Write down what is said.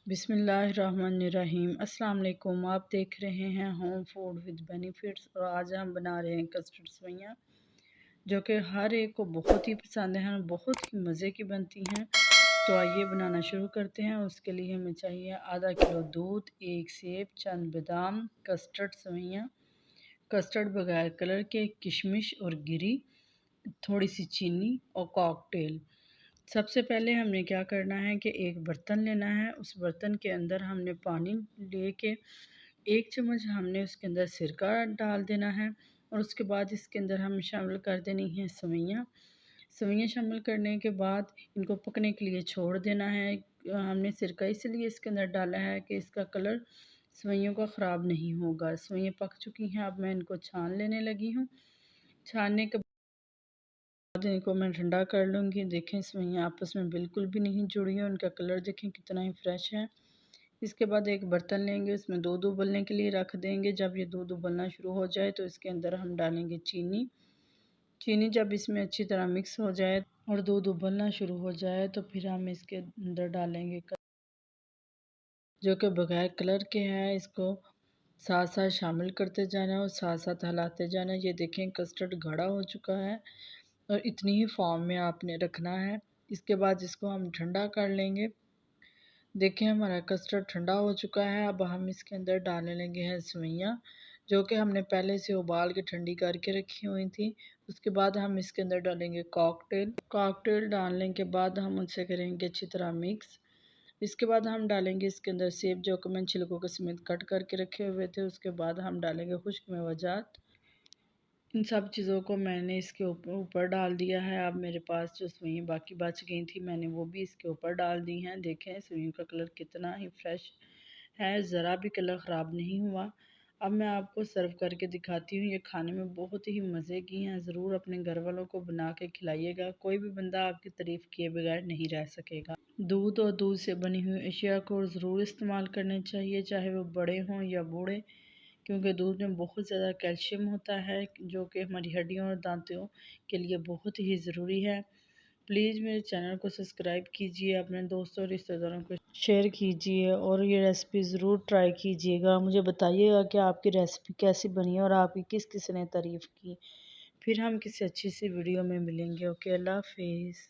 बिस्मिल्लाहिर्रहमानिर्रहीम। अस्सलाम वालेकुम। आप देख रहे हैं होम फूड विद बेनिफिट्स और आज हम बना रहे हैं कस्टर्ड सेवइयाँ जो कि हर एक को बहुत ही पसंद है और बहुत ही मज़े की बनती हैं। तो आइए बनाना शुरू करते हैं। उसके लिए हमें चाहिए आधा किलो दूध, एक सेब, चंद बादाम, कस्टर्ड सेवइयाँ, कस्टर्ड बगैर कलर के, किशमिश और गिरी, थोड़ी सी चीनी और कॉकटेल। सबसे पहले हमने क्या करना है कि एक बर्तन लेना है। उस बर्तन के अंदर हमने पानी लेके 1 चम्मच हमने उसके अंदर सिरका डाल देना है और उसके बाद इसके अंदर हम शामिल कर देनी है सेवइयाँ। सेवइयाँ शामिल करने के बाद इनको पकने के लिए छोड़ देना है। हमने सिरका इसलिए इसके अंदर डाला है कि इसका कलर सेवइयों का ख़राब नहीं होगा। सेवइयाँ पक चुकी हैं, अब मैं इनको छान लेने लगी हूँ। छानने के इनको मैं ठंडा कर लूँगी। देखें सेवइयाँ आपस में बिल्कुल भी नहीं जुड़ी हैं, उनका कलर देखें कितना ही फ्रेश है। इसके बाद एक बर्तन लेंगे, उसमें दूध उबलने के लिए रख देंगे। जब ये दूध उबलना शुरू हो जाए तो इसके अंदर हम डालेंगे चीनी। चीनी जब इसमें अच्छी तरह मिक्स हो जाए और दूध उबलना शुरू हो जाए तो फिर हम इसके अंदर डालेंगे जो कि बगैर कलर के हैं। इसको साथ साथ शामिल करते जाना और साथ साथ हिलाते जाना। ये देखें कस्टर्ड गाढ़ा हो चुका है और इतनी ही फॉर्म में आपने रखना है। इसके बाद इसको हम ठंडा कर लेंगे। देखें हमारा कस्टर्ड ठंडा हो चुका है। अब हम इसके अंदर डालने लगे हैं सेवइयाँ जो कि हमने पहले से उबाल के ठंडी करके रखी हुई थी। उसके बाद हम इसके अंदर डालेंगे कॉकटेल। कॉकटेल डालने के बाद हम उनसे करेंगे अच्छी तरह मिक्स। इसके बाद हम डालेंगे इसके अंदर सेब जो कि मैंने छिलकों के समेत कट करके रखे हुए थे। उसके बाद हम डालेंगे खुश्क मेवाजात। इन सब चीज़ों को मैंने इसके ऊपर डाल दिया है। अब मेरे पास जो सेवइयाँ बाकी बच गई थी मैंने वो भी इसके ऊपर डाल दी हैं। देखें सेवइयों का कलर कितना ही फ्रेश है, ज़रा भी कलर ख़राब नहीं हुआ। अब मैं आपको सर्व करके दिखाती हूँ। ये खाने में बहुत ही मज़े की हैं। ज़रूर अपने घर वालों को बना के खिलाइएगा। कोई भी बंदा आपकी तारीफ़ किए बगैर नहीं रह सकेगा। दूध और दूध से बनी हुई अशिया को ज़रूर इस्तेमाल करना चाहिए, चाहे वो बड़े हों या बूढ़े, क्योंकि दूध में बहुत ज़्यादा कैल्शियम होता है जो कि हमारी हड्डियों और दांतों के लिए बहुत ही ज़रूरी है। प्लीज़ मेरे चैनल को सब्सक्राइब कीजिए, अपने दोस्तों और रिश्तेदारों को शेयर कीजिए और ये रेसिपी ज़रूर ट्राई कीजिएगा। मुझे बताइएगा कि आपकी रेसिपी कैसी बनी है और आपकी किस किस ने तारीफ़ की। फिर हम किसी अच्छी सी वीडियो में मिलेंगे। ओके, अल्लाह हाफिज़।